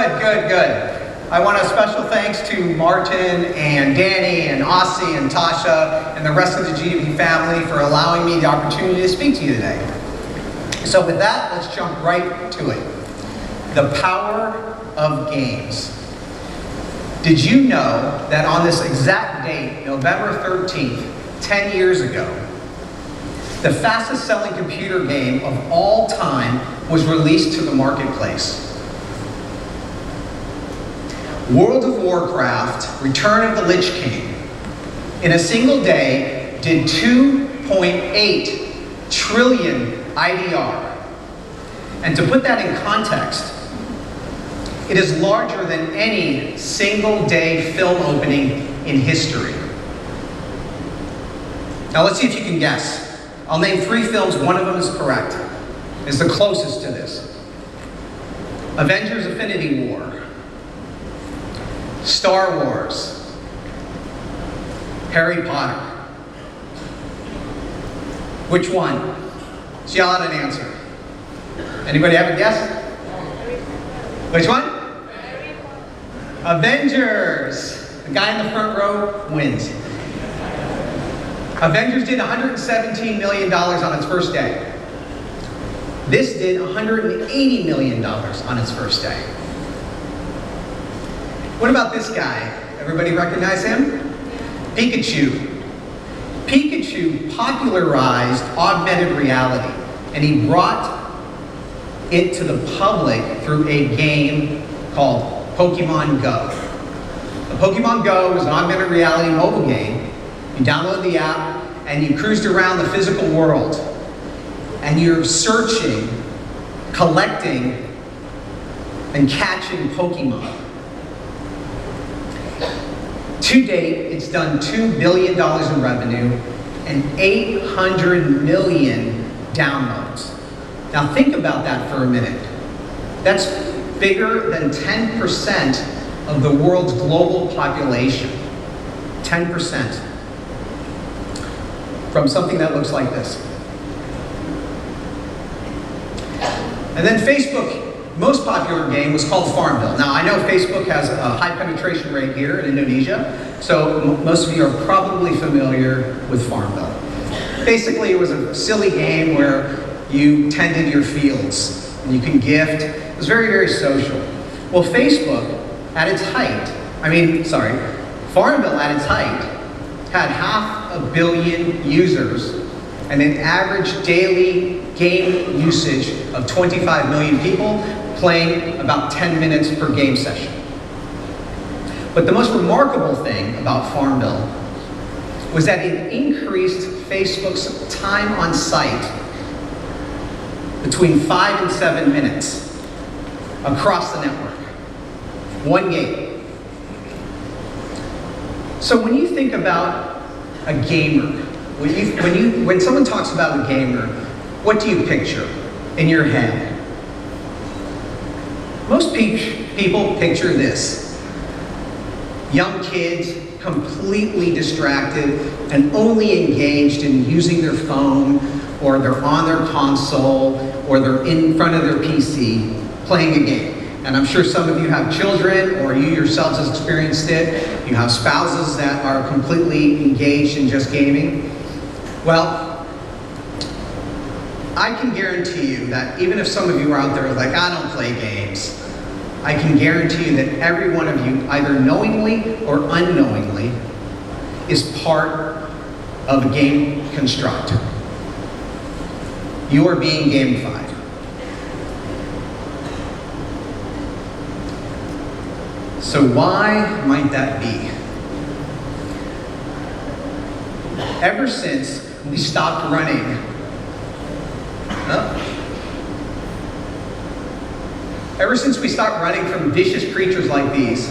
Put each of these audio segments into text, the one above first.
Good. I want a special thanks to Martin and Danny and Aussie and Tasha and the rest of the GDP family for allowing me the opportunity to speak to you today. So with that, let's jump right to it. The power of games. Did you know that on this exact date, November 13th, 10 years ago, the fastest selling computer game of all time was released to the marketplace? World of Warcraft, Return of the Lich King, in a single day did 2.8 trillion IDR. And to put that in context, it is larger than any single day film opening in history. Now let's see if you can guess. I'll name 3 films, one of them is correct. It's the closest to this. Avengers Infinity War, Star Wars, Harry Potter. Which one? So y'all had an answer. Anybody have a guess? Which one? Avengers. The guy in the front row wins. Avengers did $117 million on its first day. This did $180 million on its first day. What about this guy? Everybody recognize him? Pikachu. Pikachu popularized augmented reality, and he brought it to the public through a game called Pokemon Go. Pokemon Go was an augmented reality mobile game. You download the app, and you cruised around the physical world, and you're searching, collecting, and catching Pokemon. To date, it's done $2 billion in revenue and 800 million downloads. Now think about that for a minute. That's bigger than 10% of the world's global population. 10%. From something that looks like this. And then Facebook. Most popular game was called Farmville. Now I know Facebook has a high penetration rate here in Indonesia, so most of you are probably familiar with Farmville. Basically it was a silly game where you tended your fields and you can gift. It was very, very social. Well, Facebook at its height, Farmville at its height had 500 million users and an average daily game usage of 25 million people, playing about 10 minutes per game session. But the most remarkable thing about Farmville was that it increased Facebook's time on site between 5 and 7 minutes across the network. One game. So when you think about a gamer, when someone talks about a gamer, what do you picture in your head? Most people picture this. Young kids, completely distracted and only engaged in using their phone, or they're on their console, or they're in front of their PC playing a game. And I'm sure some of you have children, or you yourselves have experienced it. You have spouses that are completely engaged in just gaming. Well, I can guarantee you that even if some of you are out there like, I don't play games, I can guarantee you that every one of you, either knowingly or unknowingly, is part of a game construct. You are being gamified. So why might that be? Ever since we stopped running, from vicious creatures like these,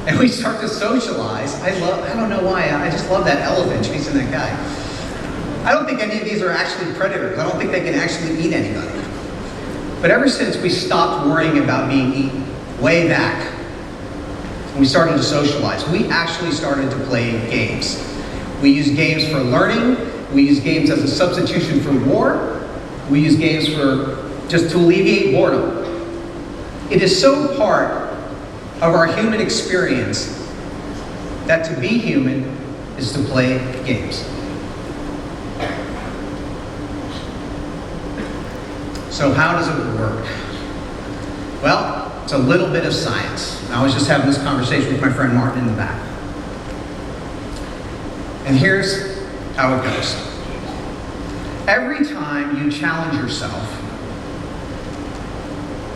and we start to socialize, I don't know why, I just love that elephant chasing that guy. I don't think any of these are actually predators. I don't think they can actually eat anybody. But ever since we stopped worrying about being eaten, way back, when we started to socialize, we actually started to play games. We use games for learning. We use games as a substitution for war. We use games for just to alleviate boredom. It is so part of our human experience that to be human is to play games. So how does it work? Well, it's a little bit of science. I was just having this conversation with my friend Martin in the back. And here's how it goes. Every time you challenge yourself,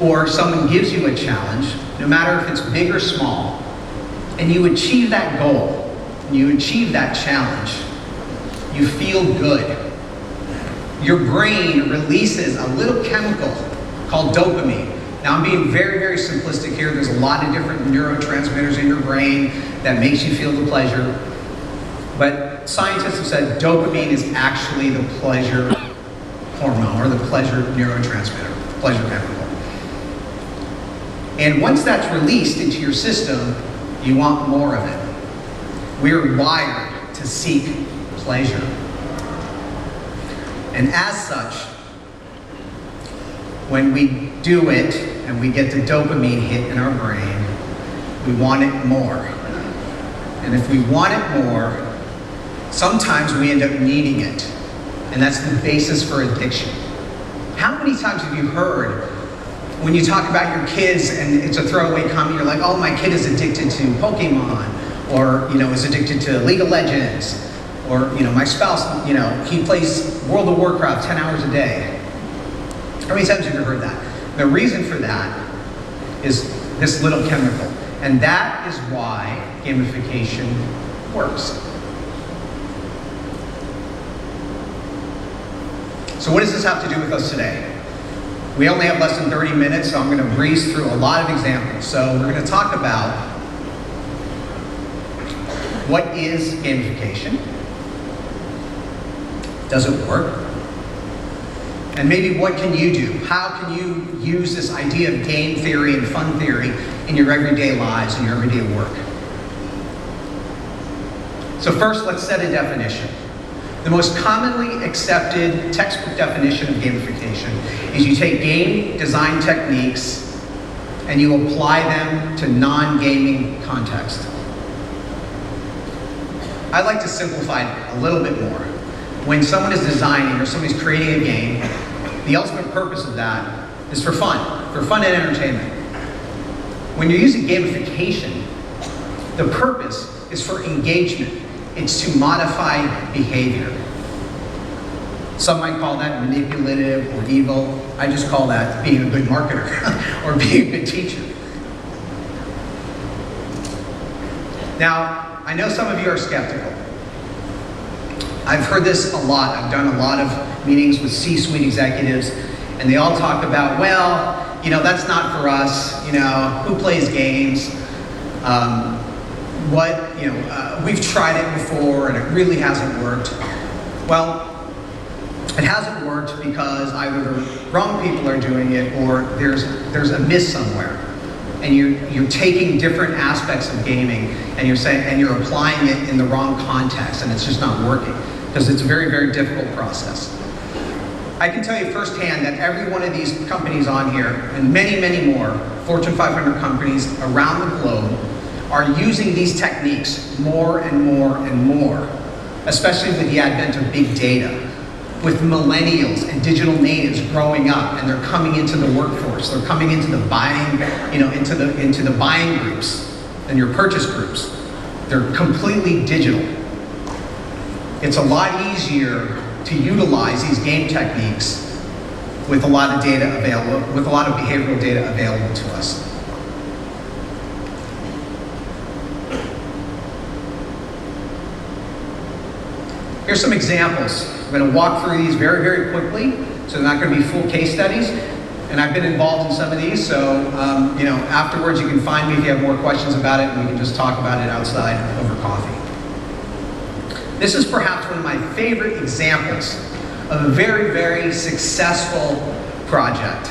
or someone gives you a challenge, no matter if it's big or small, and you achieve that goal, and you achieve that challenge, you feel good. Your brain releases a little chemical called dopamine. Now I'm being very, very simplistic here. There's a lot of different neurotransmitters in your brain that makes you feel the pleasure. But scientists have said dopamine is actually the pleasure hormone, or the pleasure neurotransmitter, pleasure chemical. And once that's released into your system, you want more of it. We're wired to seek pleasure. And as such, when we do it and we get the dopamine hit in our brain, we want it more. And if we want it more, sometimes we end up needing it. And that's the basis for addiction. How many times have you heard when you talk about your kids and it's a throwaway comment, you're like, oh, my kid is addicted to Pokemon, or is addicted to League of Legends, or my spouse, he plays World of Warcraft 10 hours a day. How many times have you heard that? The reason for that is this little chemical. And that is why gamification works. So what does this have to do with us today? We only have less than 30 minutes, so I'm going to breeze through a lot of examples. So we're going to talk about what is gamification? Does it work? And maybe what can you do? How can you use this idea of game theory and fun theory in your everyday lives and your everyday work? So first, let's set a definition. The most commonly accepted textbook definition of gamification is you take game design techniques and you apply them to non-gaming context. I'd like to simplify it a little bit more. When someone is designing or somebody's creating a game, the ultimate purpose of that is for fun and entertainment. When you're using gamification, the purpose is for engagement. It's to modify behavior. Some might call that manipulative or evil. I just call that being a good marketer or being a good teacher. Now, I know some of you are skeptical. I've heard this a lot. I've done a lot of meetings with C-suite executives, and they all talk about, well, that's not for us. Who plays games? We've tried it before and it really hasn't worked. Well, it hasn't worked because either the wrong people are doing it or there's a miss somewhere. And you're taking different aspects of gaming and you're applying it in the wrong context, and it's just not working because it's a very, very difficult process. I can tell you firsthand that every one of these companies on here, and many, many more, Fortune 500 companies around the globe, are using these techniques more and more and more, especially with the advent of big data, with millennials and digital natives growing up, and they're coming into the workforce. They're coming into the buying, into the buying groups and your purchase groups. They're completely digital. It's a lot easier to utilize these game techniques with a lot of data available, with a lot of behavioral data available to us. Here's some examples. I'm going to walk through these very, very quickly, so they're not going to be full case studies. And I've been involved in some of these, so afterwards you can find me if you have more questions about it, and we can just talk about it outside over coffee. This is perhaps one of my favorite examples of a very, very successful project.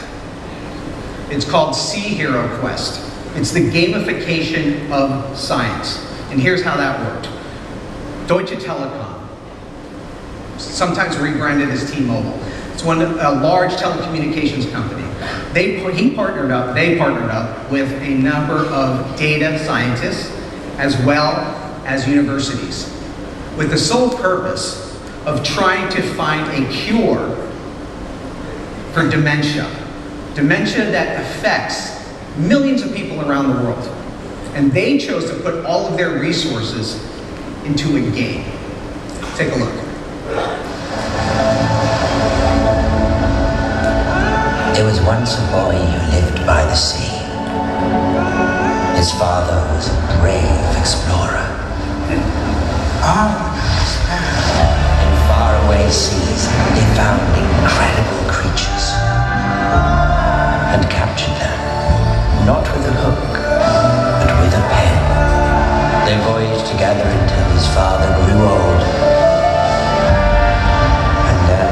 It's called Sea Hero Quest. It's the gamification of science. And here's how that worked. Deutsche Telekom, sometimes rebranded as T-Mobile. It's a large telecommunications company. They partnered up with a number of data scientists as well as universities with the sole purpose of trying to find a cure for dementia. Dementia that affects millions of people around the world. And they chose to put all of their resources into a game. Take a look. There was once a boy who lived by the sea. His father was a brave explorer. In faraway seas, they found incredible creatures and captured them, not with a hook, but with a pen. They voyaged together until his father grew old. And then,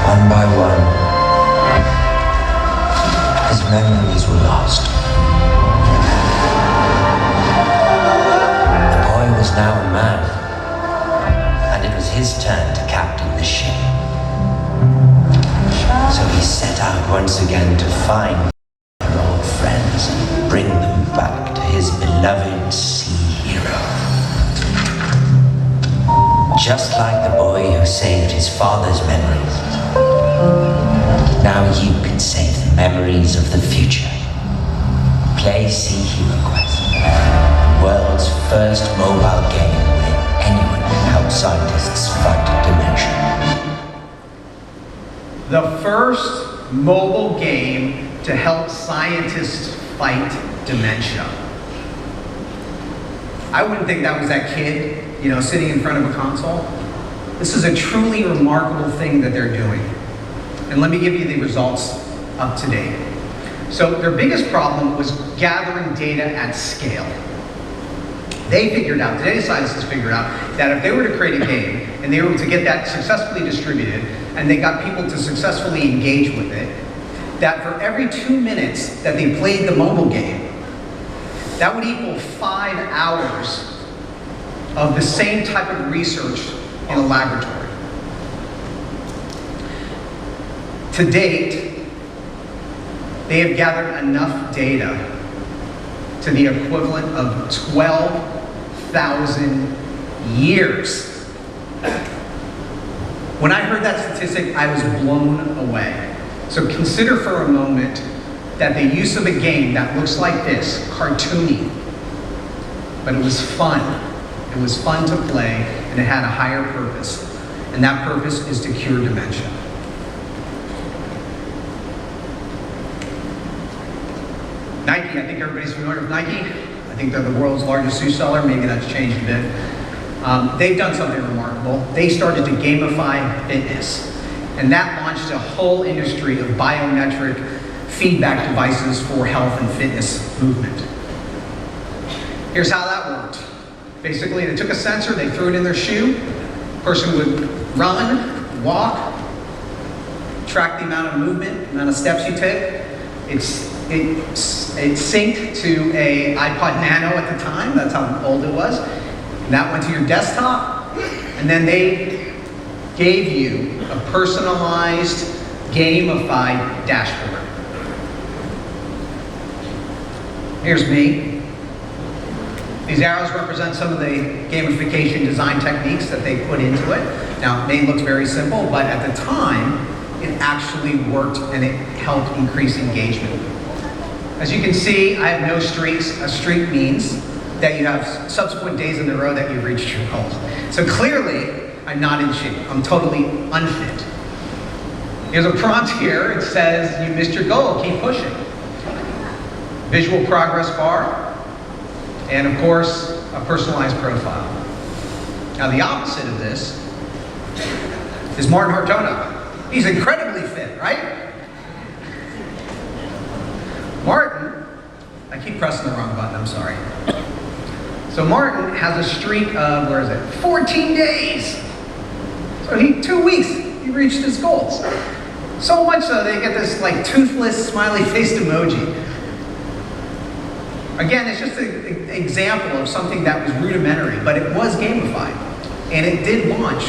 one by one, his memories were lost. The boy was now a man, and it was his turn to captain the ship. So he set out once again to find their old friends and bring them back to his beloved sea hero. Just like the boy who saved his father's memories, now you can save the memories of the future. Play Sea Hero Quest, the world's first mobile game where anyone can help scientists fight dementia. The first mobile game to help scientists fight dementia. I wouldn't think that was that kid, sitting in front of a console. This is a truly remarkable thing that they're doing. And let me give you the results up to date. So their biggest problem was gathering data at scale. The data scientists figured out that if they were to create a game and they were to get that successfully distributed and they got people to successfully engage with it, that for every 2 minutes that they played the mobile game, that would equal 5 hours of the same type of research in a laboratory. To date, they have gathered enough data to the equivalent of 12,000 years. When I heard that statistic, I was blown away. So consider for a moment that the use of a game that looks like this, cartoony, but it was fun. It was fun to play, and it had a higher purpose. And that purpose is to cure dementia. Nike, I think everybody's familiar with Nike. I think they're the world's largest shoe seller. Maybe that's changed a bit. They've done something remarkable. They started to gamify fitness. And that launched a whole industry of biometric feedback devices for health and fitness movement. Here's how that worked. Basically, they took a sensor, they threw it in their shoe. The person would run, walk, track the amount of movement, amount of steps you take. It synced to a iPod Nano at the time. That's how old it was. And that went to your desktop. And then they gave you a personalized, gamified dashboard. Here's me. These arrows represent some of the gamification design techniques that they put into it. Now, it may look very simple, but at the time, it actually worked and it helped increase engagement. As you can see, I have no streaks. A streak means that you have subsequent days in a row that you've reached your goal. So clearly, I'm not in shape. I'm totally unfit. Here's a prompt here. It says, you missed your goal, keep pushing. Visual progress bar, and of course, a personalized profile. Now the opposite of this is Martin Hartona. He's incredibly fit, right? Martin, I keep pressing the wrong button, I'm sorry. So Martin has a streak of, 14 days. So 2 weeks, he reached his goals. So much so, they get this toothless, smiley-faced emoji. Again, it's just an example of something that was rudimentary, but it was gamified. And it did launch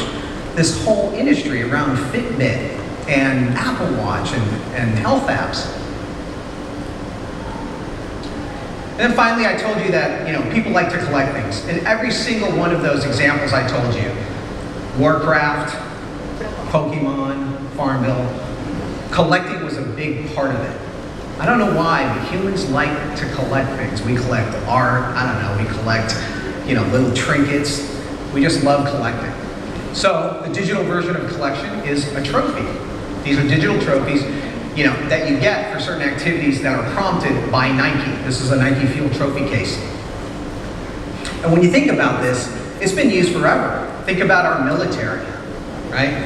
this whole industry around Fitbit and Apple Watch and health apps. And then finally, I told you that people like to collect things. In every single one of those examples I told you, Warcraft, Pokemon, Farmville, collecting was a big part of it. I don't know why, but humans like to collect things. We collect art, I don't know, we collect little trinkets. We just love collecting. So the digital version of collection is a trophy. These are digital trophies that you get for certain activities that are prompted by Nike. This is a Nike Fuel Trophy case. And when you think about this, it's been used forever. Think about our military, right?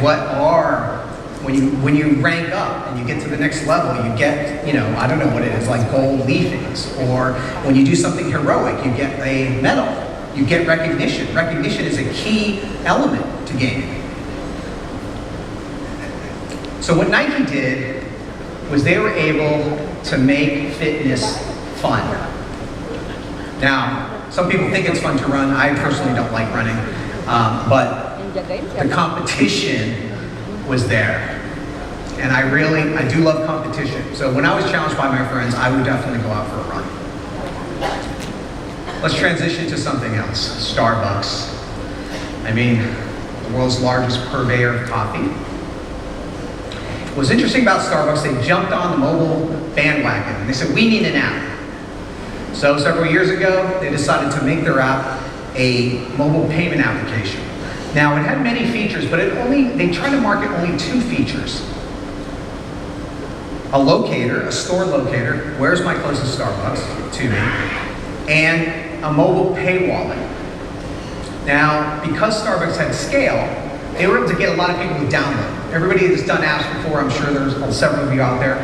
When you rank up and you get to the next level, you get, I don't know what it is, like gold leafings. Or when you do something heroic, you get a medal. You get recognition. Recognition is a key element to gaming. So what Nike did was they were able to make fitness fun. Now, some people think it's fun to run. I personally don't like running, but the competition was there. And I do love competition. So when I was challenged by my friends, I would definitely go out for a run. Let's transition to something else, Starbucks. I mean, the world's largest purveyor of coffee. What's interesting about Starbucks, they jumped on the mobile bandwagon and they said, we need an app. So several years ago, they decided to make their app a mobile payment application. Now, it had many features, but they tried to market only 2 features. A locator, a store locator, where's my closest Starbucks to me, and a mobile pay wallet. Now, because Starbucks had scale, they were able to get a lot of people to download. Everybody that's done apps before, I'm sure there's several of you out there,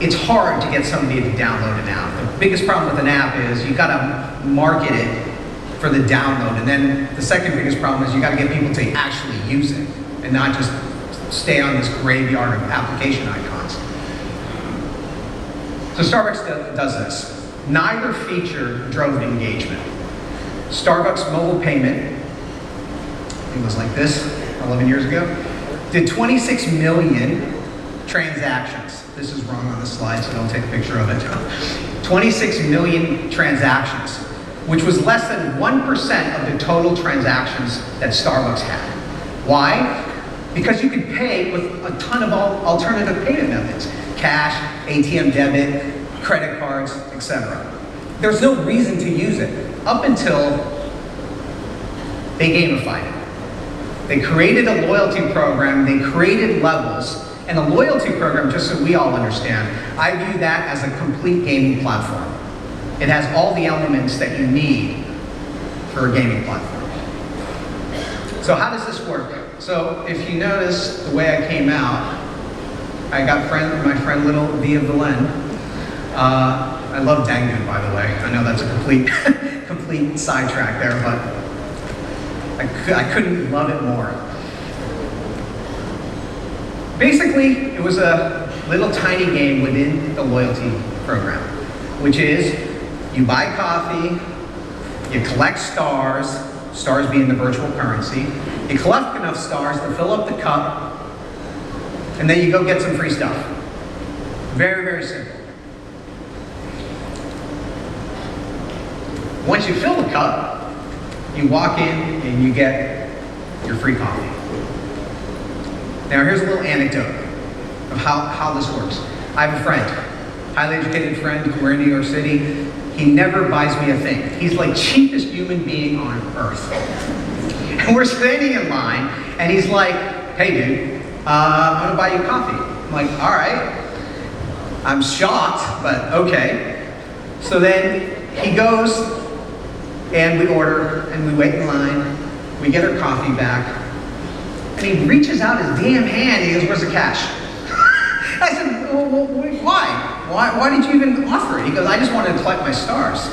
it's hard to get somebody to download an app. The biggest problem with an app is you gotta market it for the download, and then the second biggest problem is you gotta get people to actually use it and not just stay on this graveyard of application icons. So Starbucks does this. Neither feature drove engagement. Starbucks mobile payment, it was like this 11 years ago, did 26 million transactions. This is wrong on the slide, so don't take a picture of it. 26 million transactions, which was less than 1% of the total transactions that Starbucks had. Why? Because you could pay with a ton of alternative payment methods. Cash, ATM debit, credit cards, etc. There's no reason to use it up until they gamified it. They created a loyalty program, they created levels, and a loyalty program, just so we all understand, I view that as a complete gaming platform. It has all the elements that you need for a gaming platform. So how does this work? So if you notice the way I came out, I got my friend little Via Villain. I love Dangoon, by the way. I know that's a complete sidetrack there, but I couldn't love it more. Basically, it was a little tiny game within the loyalty program, which is you buy coffee, you collect stars, stars being the virtual currency, you collect enough stars to fill up the cup, and then you go get some free stuff. Very, very simple. Once you fill the cup, you walk in and you get your free coffee. Now here's a little anecdote of how this works. I have a friend, highly educated friend, we're in New York City. He never buys me a thing. He's like cheapest human being on earth. And we're standing in line and he's like, hey dude, I'm gonna buy you coffee. I'm like, all right. I'm shocked, but okay. So then he goes and we order and we wait in line. We get our coffee back. And he reaches out his damn hand. He goes, where's the cash? I said, well, why? Why did you even offer it? He goes, I just wanted to collect my stars.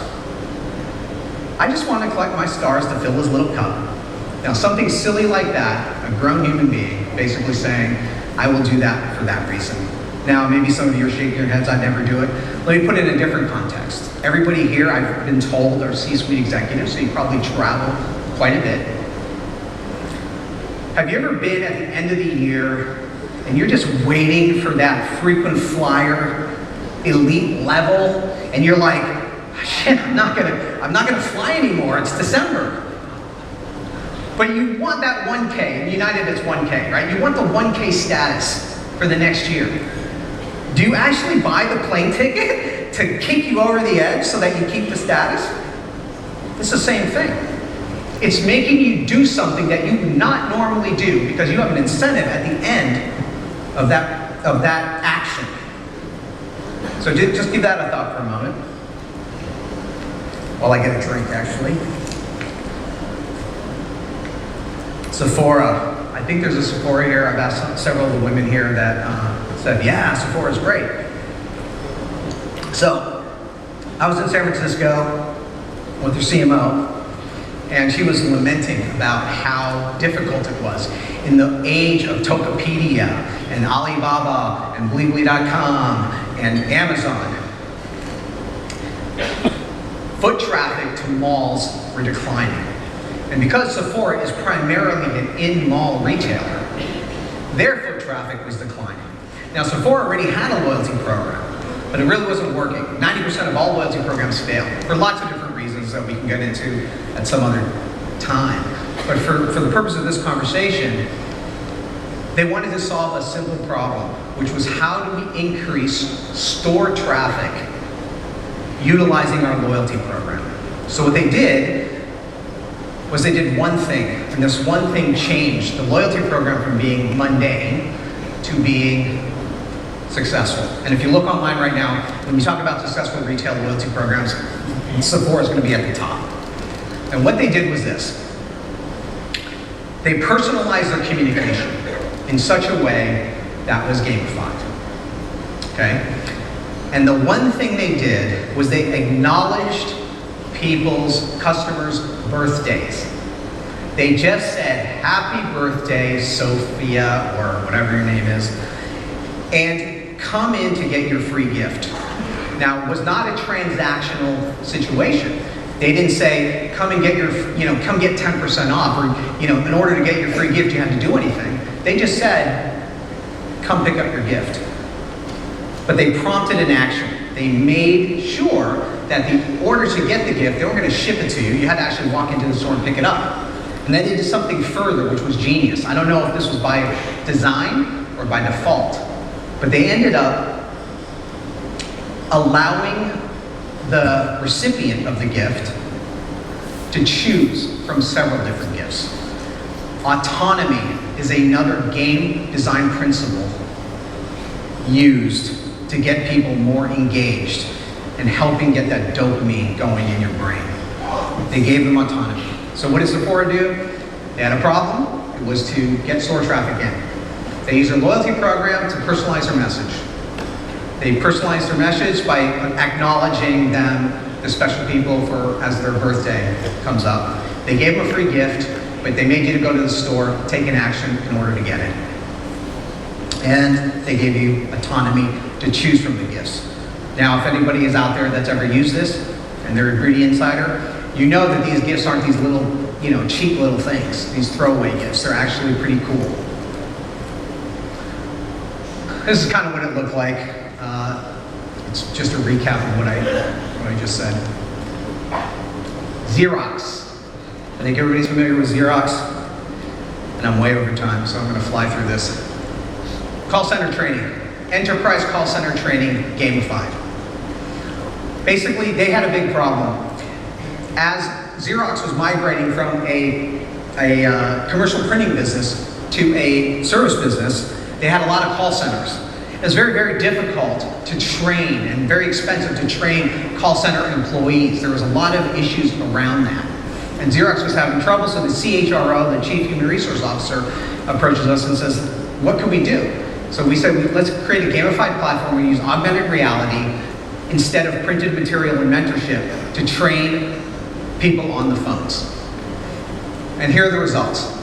I just wanted to collect my stars to fill his little cup. Now, something silly like that, a grown human being basically saying, I will do that for that reason. Now, maybe some of you are shaking your heads, I'd never do it. Let me put it in a different context. Everybody here, I've been told, are C-suite executives, so you probably travel quite a bit. Have you ever been at the end of the year and you're just waiting for that frequent flyer elite level, and you're like, shit, I'm not gonna fly anymore, it's December. But you want that 1K, in United it's 1K, right? You want the 1K status for the next year. Do you actually buy the plane ticket to kick you over the edge so that you keep the status? It's the same thing. It's making you do something that you would not normally do because you have an incentive at the end of that action. So just give that a thought for a moment. While I get a drink, actually. Sephora. I think there's a Sephora here. I've asked several of the women here that said, yeah, Sephora's great. So, I was in San Francisco with their CMO, and she was lamenting about how difficult it was in the age of Tokopedia and Alibaba and Blibli.com and Amazon. Foot traffic to malls were declining. And because Sephora is primarily an in-mall retailer, their foot traffic was declining. Now, Sephora already had a loyalty program, but it really wasn't working. 90% of all loyalty programs fail for lots of different reasons that we can get into at some other time. But for the purpose of this conversation, they wanted to solve a simple problem, which was how do we increase store traffic utilizing our loyalty program. So what they did was they did one thing, and this one thing changed the loyalty program from being mundane to being successful. And if you look online right now, when you talk about successful retail loyalty programs, Sephora is going to be at the top. And what they did was this. They personalized their communication in such a way that was gamified. Okay? And the one thing they did was they acknowledged people's customers' birthdays. They just said, happy birthday, Sophia, or whatever your name is, and come in to get your free gift. Now, it was not a transactional situation. They didn't say, come and get your, come get 10% off, or, in order to get your free gift, you had to do anything. They just said, come pick up your gift. But they prompted an action. They made sure that in order to get the gift, they weren't going to ship it to you. You had to actually walk into the store and pick it up. And then they did something further, which was genius. I don't know if this was by design or by default, but they ended up allowing the recipient of the gift to choose from several different gifts. Autonomy is another game design principle used to get people more engaged and helping get that dopamine going in your brain. They gave them autonomy. So what did Sephora do? They had a problem. It was to get store traffic in. They used their loyalty program to personalize their message. They personalized their message by acknowledging them, the special people, as their birthday comes up. They gave them a free gift, but they made you to go to the store, take an action in order to get it. And they gave you autonomy to choose from the gifts. Now, if anybody is out there that's ever used this, and they're a greedy insider, you know that these gifts aren't these little, cheap little things, these throwaway gifts. They're actually pretty cool. This is kind of what it looked like. It's just a recap of what I just said. Xerox. I think everybody's familiar with Xerox, and I'm way over time, so I'm going to fly through this. Call center training. Enterprise call center training gamified. Basically, they had a big problem. As Xerox was migrating from a commercial printing business to a service business, they had a lot of call centers. It was very, very difficult to train and very expensive to train call center employees. There was a lot of issues around that. And Xerox was having trouble, so the CHRO, the Chief Human Resource Officer, approaches us and says, what can we do? So we said, let's create a gamified platform. We use augmented reality instead of printed material and mentorship to train people on the phones. And here are the results.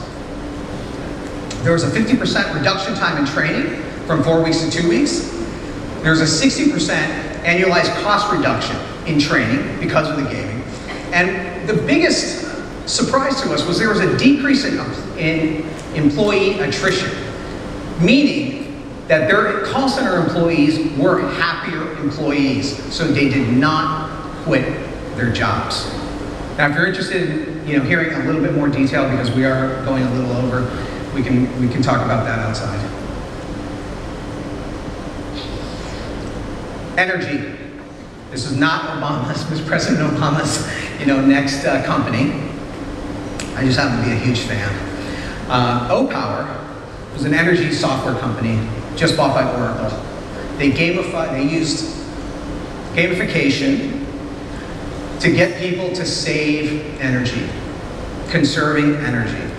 There was a 50% reduction time in training from 4 weeks to 2 weeks. There's a 60% annualized cost reduction in training because of the gaming. And the biggest surprise to us was there was a decrease in employee attrition, meaning that their call center employees were happier employees, so they did not quit their jobs. Now, if you're interested in hearing a little bit more detail, because we are going a little over, we can talk about that outside. Energy. This is not Obama's, Mr. President Obama's, next company. I just happen to be a huge fan. O-Power was an energy software company just bought by Oracle. They used gamification to get people to save energy, conserving energy.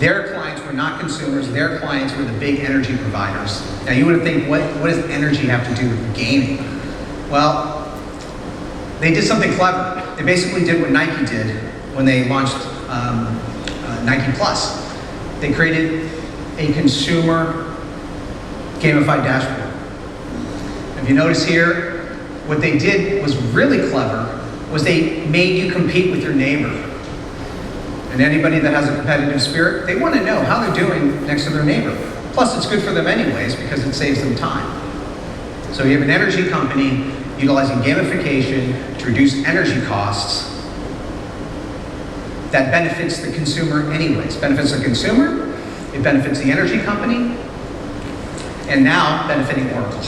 Their clients were not consumers, their clients were the big energy providers. Now you would think, what does energy have to do with gaming? Well, they did something clever. They basically did what Nike did when they launched Nike Plus. They created a consumer gamified dashboard. If you notice here, what they did was really clever, was they made you compete with your neighbor. And anybody that has a competitive spirit, they want to know how they're doing next to their neighbor. Plus, it's good for them anyways, because it saves them time. So you have an energy company utilizing gamification to reduce energy costs that benefits the consumer anyways. Benefits the consumer, it benefits the energy company, and now benefiting Oracle.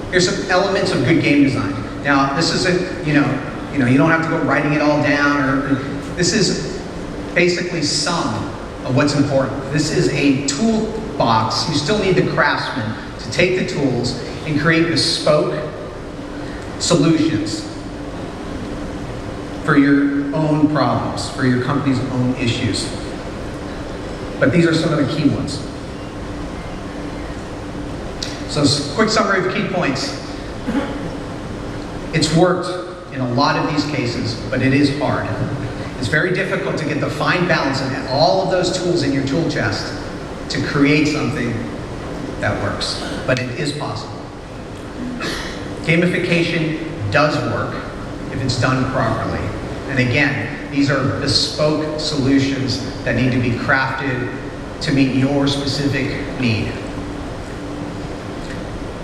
Here's some elements of good game design. Now, this isn't, you don't have to go writing it all down, this is basically some of what's important. This is a toolbox. You still need the craftsman to take the tools and create bespoke solutions for your own problems, for your company's own issues. But these are some of the key ones. So, quick summary of key points. It's worked in a lot of these cases, but it is hard. It's very difficult to get the fine balance of all of those tools in your tool chest to create something that works. But it is possible. Gamification does work if it's done properly. And again, these are bespoke solutions that need to be crafted to meet your specific need.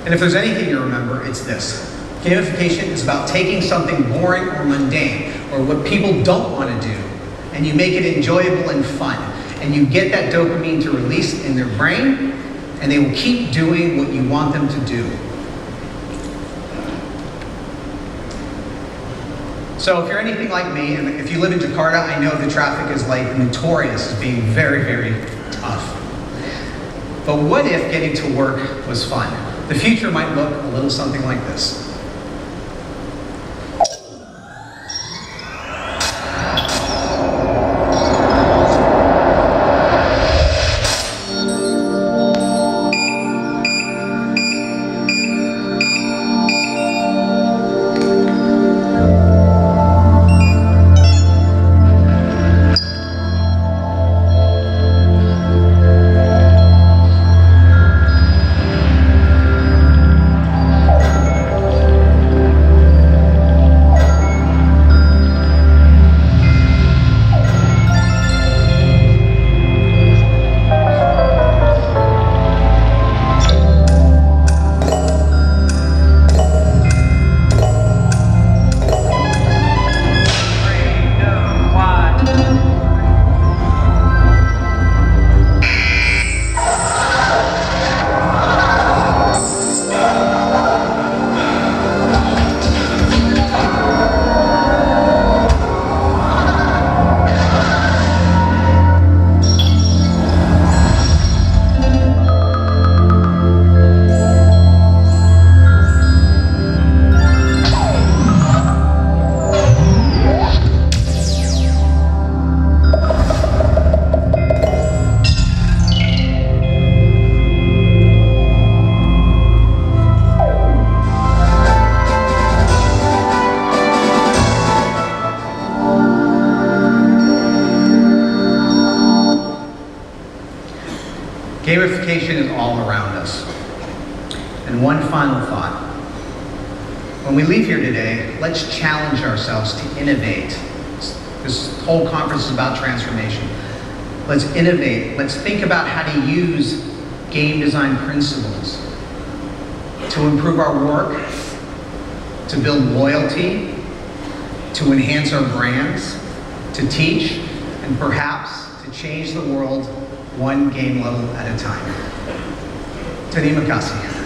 And if there's anything to remember, it's this. Gamification is about taking something boring or mundane, or what people don't want to do, and you make it enjoyable and fun. And you get that dopamine to release in their brain, and they will keep doing what you want them to do. So if you're anything like me, and if you live in Jakarta, I know the traffic is notorious as being very, very tough. But what if getting to work was fun? The future might look a little something like this. Gamification is all around us. And one final thought. When we leave here today, let's challenge ourselves to innovate. This whole conference is about transformation. Let's innovate. Let's think about how to use game design principles to improve our work, to build loyalty, to enhance our brands, to teach, and perhaps to change the world one game level at a time. Terima kasih.